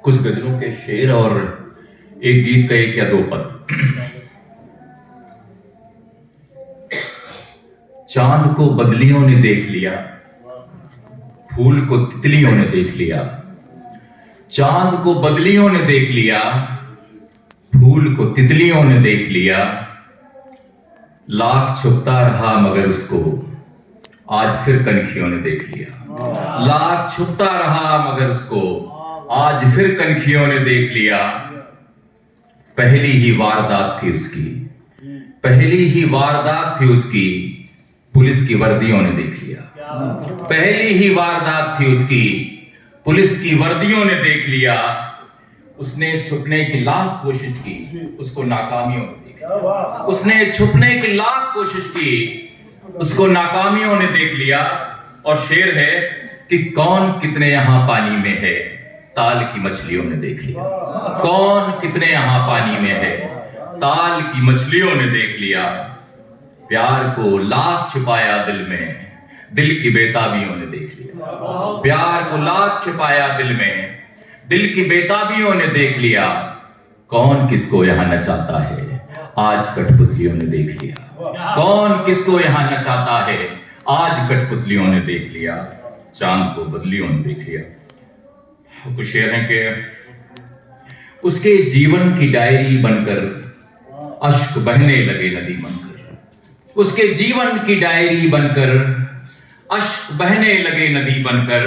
कुछ गजलों के शेर और एक गीत का एक या दो पद। चांद को बदलियों ने देख लिया, फूल को तितलियों ने देख लिया। चांद को बदलियों ने देख लिया, फूल को तितलियों ने देख लिया। लाख छुपता रहा मगर उसको आज फिर कनखियों ने देख लिया। लाख छुपता रहा मगर उसको आज फिर कनखियों ने देख लिया। पहली ही वारदात थी उसकी, पहली ही वारदात थी उसकी, पुलिस की वर्दियों ने देख लिया। पहली ही वारदात थी उसकी, पुलिस की वर्दियों ने देख लिया। उसने छुपने की लाख कोशिश की, उसको नाकामियों ने देख लिया। उसने छुपने की लाख कोशिश की, उसको नाकामियों ने देख लिया। और शेर है कि कौन कितने यहां पानी में है, ताल की मछलियों ने देख लिया। कौन कितने यहां पानी में है, ताल की मछलियों ने देख लिया। प्यार को लाख छिपाया दिल में, दिल की बेताबियों ने देख लिया। प्यार को लाख छिपाया दिल में, दिल की बेताबियों ने देख लिया। कौन किसको यहां नचाता है, आज कठपुतलियों ने देख लिया। कौन किसको यहां नचाता है, आज कठपुतलियों ने देख लिया। चांद को बदलियों ने देख लिया। कुछ शेर हैं कि उसके जीवन की डायरी बनकर अश्क बहने लगे नदी बनकर। उसके जीवन की डायरी बनकर अश्क बहने लगे नदी बनकर।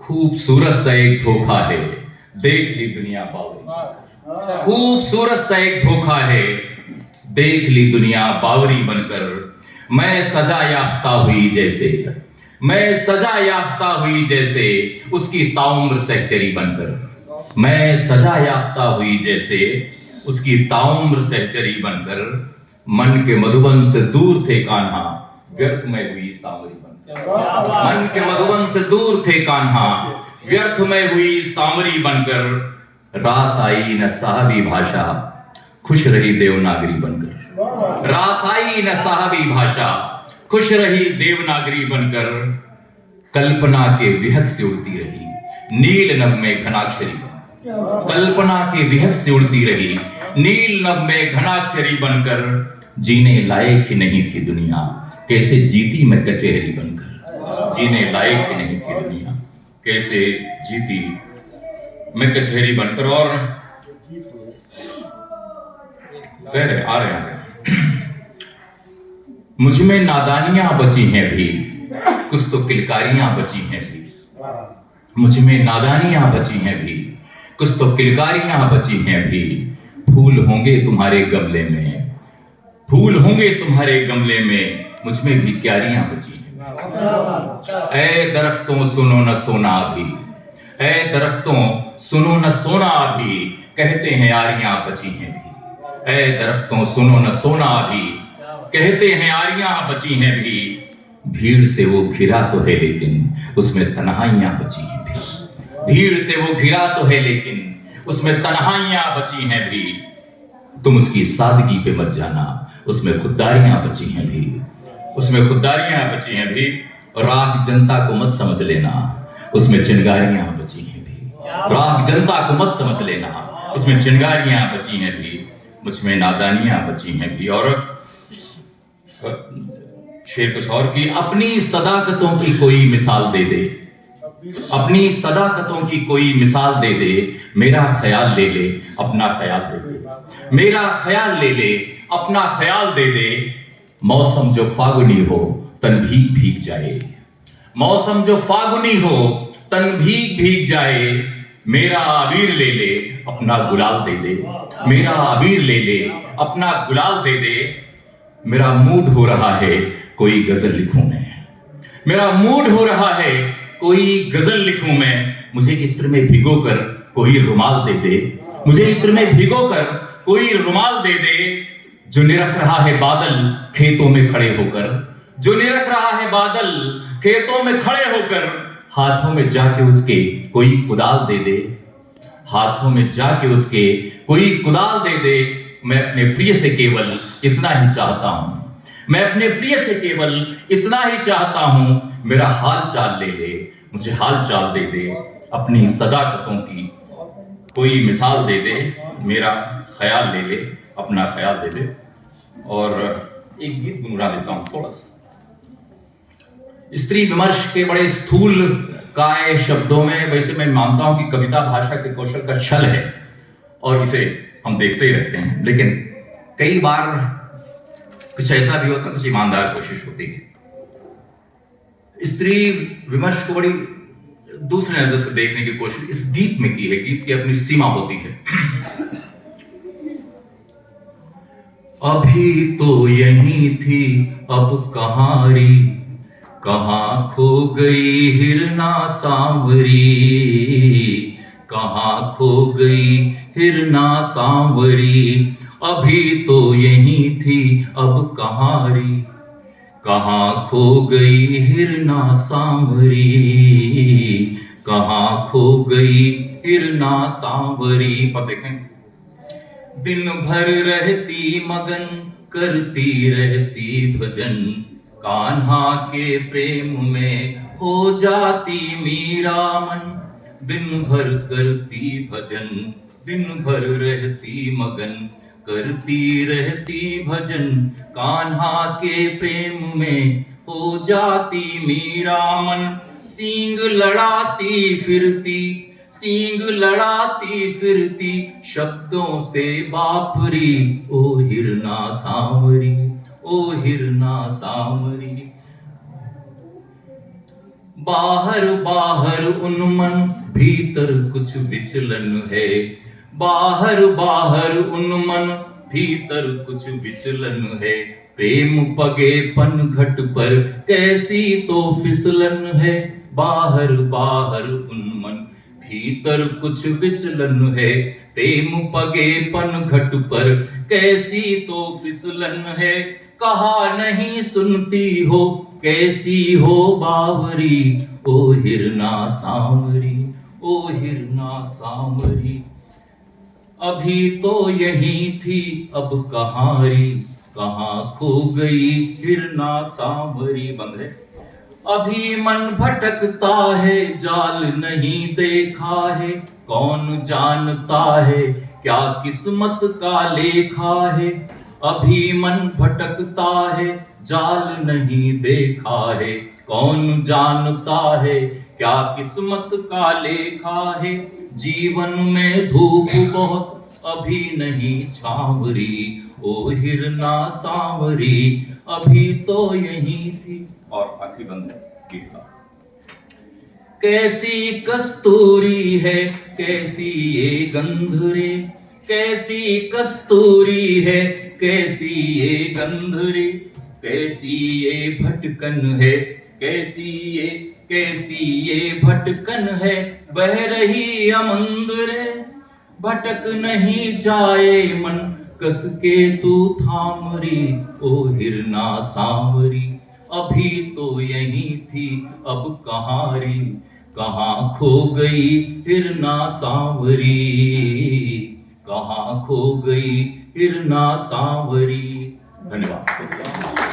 खूबसूरत सा एक धोखा है, देख ली दुनिया बावरी। खूबसूरत सा एक धोखा है, देख ली दुनिया बावरी बनकर। मैं सजा याफ्ता हुई जैसे, मैं सजा याफ्ता हुई जैसे, उसकी ताउम्र सहचरी बनकर। मैं सजा याफ्ता हुई जैसे, उसकी ताउम्र सहचरी बनकर। मन के मधुबन से दूर थे कान्हा, व्यर्थ में हुई सांवरी बनकर। मन के मधुबन से दूर थे कान्हा, व्यर्थ में हुई सांवरी बनकर। रास आई न साहबी भाषा, खुश रही देवनागरी बनकर। रास आई न साहबी भाषा, खुश रही देवनागरी बनकर। कल्पना के विहग से उड़ती रही, नील नभ में घनाक्षरी बनकर। कल्पना के विहग से उड़ती रही, नील नभ में घनाक्षरी बनकर। जीने लायक ही नहीं थी दुनिया, कैसे जीती मैं कचहरी बनकर। जीने लायक ही नहीं थी दुनिया, कैसे जीती मैं कचहरी बनकर। और कह रहे आ रहे मुझ में नादानियां बची हैं भी, कुछ तो किलकारियां बची हैं भी। मुझ में नादानियां बची हैं भी, कुछ तो किलकारियां बची हैं भी। फूल होंगे तुम्हारे गमले में, फूल होंगे तुम्हारे गमले में, मुझ में भी क्यारियां बची हैं। ऐ दरख्तों सुनो न सोना अभी, ऐ दरख्तों सुनो न सोना अभी, कहते हैं यारियां बची हैं भी। ऐ दरख्तों सुनो न सोना अभी, कहते हैं यारियां बची हैं भी। भीड़ से वो घिरा तो है लेकिन उसमें तन्हाइयां बची हैं भी। भीड़ से वो घिरा तो है लेकिन उसमें तन्हाइयां बची हैं भी। तुम उसकी सादगी पे मत जाना, उसमें खुददारियां बची हैं भी। उसमें खुददारियां बची हैं भी। राख जनता को मत समझ लेना, उसमें चिंगारियां बची हैं भी। राख जनता को मत समझ लेना, उसमें चिंगारियां बची हैं भी। मुझ में नादानियां बची हैं भी। और शेर कुछ और की, अपनी सदाकतों की कोई मिसाल दे दे, अपनी सदाकतों की कोई मिसाल दे दे। मेरा ख्याल ले ले, अपना ख्याल दे दे। मेरा ख्याल ले ले, अपना ख्याल दे दे। मौसम जो फागुनी हो, तन भीग भीग जाए। मौसम जो फागुनी हो, तन भीग भीग जाए। मेरा अबीर ले ले, अपना गुलाल दे दे। मेरा अबीर ले ले, अपना गुलाल दे दे। मेरा मूड हो रहा है, कोई गजल लिखूं मैं। मेरा मूड हो रहा है, कोई गजल लिखूं मैं। मुझे इत्र में भिगोकर कोई रुमाल दे दे। मुझे इत्र में भिगोकर कोई रुमाल दे दे। जो निरख रहा है बादल खेतों में खड़े होकर, जो निरख रहा है बादल खेतों में खड़े होकर। हाथों में जाके उसके कोई कुदाल दे दे। हाथों में जाके उसके कोई कुदाल दे दे। मैं अपने प्रिय से केवल इतना ही चाहता हूं, मैं अपने प्रिय से केवल इतना ही चाहता हूं। मेरा हाल चाल ले ले, मुझे हाल चाल दे दे। अपनी सदाकतों की कोई मिसाल दे दे, मेरा ख्याल ले ले, अपना ख्याल दे दे, और एक गीत गुनगुना देता हूं थोड़ा सा। स्त्री विमर्श के बड़े स्थूल काय शब्दों में, वैसे मैं मानता हूं कि कविता भाषा के कौशल का छल है और इसे हम देखते ही रहते हैं, लेकिन कई बार कुछ ऐसा भी होता है, कुछ ईमानदार कोशिश होती है। स्त्री विमर्श को बड़ी दूसरे नजर से देखने की कोशिश इस गीत में की है। गीत की अपनी सीमा होती है। अभी तो यही थी, अब कहां रही, कहां खो गई हिरना सांवरी, कहां खो गई हिरना सांवरी। अभी तो यही थी, अब कहां रही, कहां खो गई हिरना सांवरी, कहां खो गई हिरना सांवरी। पर देखें, दिन भर रहती मगन, करती रहती भजन, कान्हा के प्रेम में हो जाती मीरा मन। दिन भर करती भजन, दिन भर रहती मगन, करती रहती भजन, कान्हा के प्रेम में हो जाती मीरा मन। सींग लड़ाती फिरती, सींग लड़ाती फिरती, शब्दों से बापरी, ओ हिरना सांवरी, ओ हिरना सांवरी। बाहर बाहर उन्मन, भीतर कुछ विचलन है, बाहर बाहर उन्मन, भीतर कुछ विचलन है। प्रेम पगे पन घट पर, कैसी तो फिसलन है, बाहर बाहर उन्मन, भीतर कुछ विचलन है। प्रेम पगे पन घट पर, कैसी तो फिसलन है। कहा नहीं सुनती हो, कैसी हो बावरी, ओ हिरना सांवरी, ओ हिरना सांवरी। अभी तो यही थी, अब कहां रही, कहां खो गई हिरना सांवरी। बंद है। अभी मन भटकता है, जाल नहीं देखा है, कौन जानता है क्या किस्मत का लेखा है। अभी मन भटकता है, जाल नहीं देखा है, कौन जानता है क्या किस्मत का लेखा है। जीवन में धूप बहुत, अभी नहीं छावरी, ओ हिरना सांवरी। अभी तो यही थी। और आखिरी बंद है। कैसी कस्तूरी है, कैसी ये गंध रे, कैसी कस्तूरी है, कैसी ये गंध रे। कैसी ये भटकन है, कैसी ये भटकन है, बह रही अमंद रे। भटक नहीं जाए मन, कस के तू थामरी, ओ हिरना सांवरी। अभी तो यही थी, अब कहां रही, कहां खो गई हिरना सांवरी, कहां खो गई हिरना सांवरी। धन्यवाद।